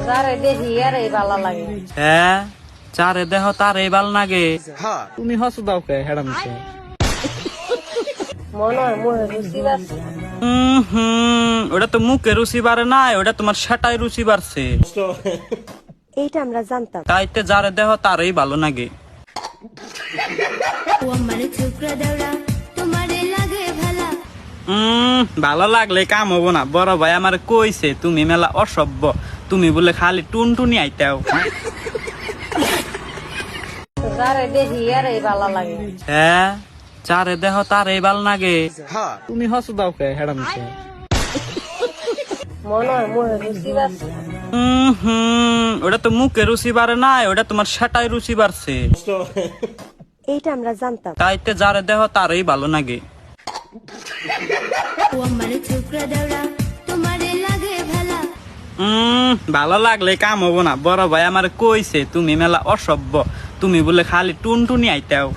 যারে দেখি আর এই ভালো লাগে। হ্যাঁ, যারে দেহ তার এই ভাল লাগে। তুমি হস দাও কে হেডা মিছে মনে হয় মুখে রুচি আছে। ওটা তো মুখে রুচি বাড়ে নাই, ওটা তোমার সেটাই রুচি বাড়ছে। এইটা আমরা জানতাম। তাইতে যারে দেহ তারই ভালো লাগে। ভালো লাগলে কাম হবো না। বড় ভাই আমার কইছে তুমি মেলা অসভ্য, তুমি বলে খালি টুনটুনি আইতাও। যারে দেখি আর এই ভালো লাগে। হ্যাঁ, যারে দেহ তার এই ভাল লাগে। তুমি হস দাও কে হেডা মিছে মনে হয় মুখে রুচি আছে। ওটা তো মুখে রুচি বাড়ে নাই, ওটা তোমার সেটাই রুচি বাড়ছে। এইটা আমরা জানতাম। তাইতে যারে দেহ তারই ভালো লাগে। ভালো লাগলে কাম হবো না। বড় ভাই আমার কইছে তুমি মেলা অসভ্য, তুমি বলে খালি টুনটুনি আইতাও।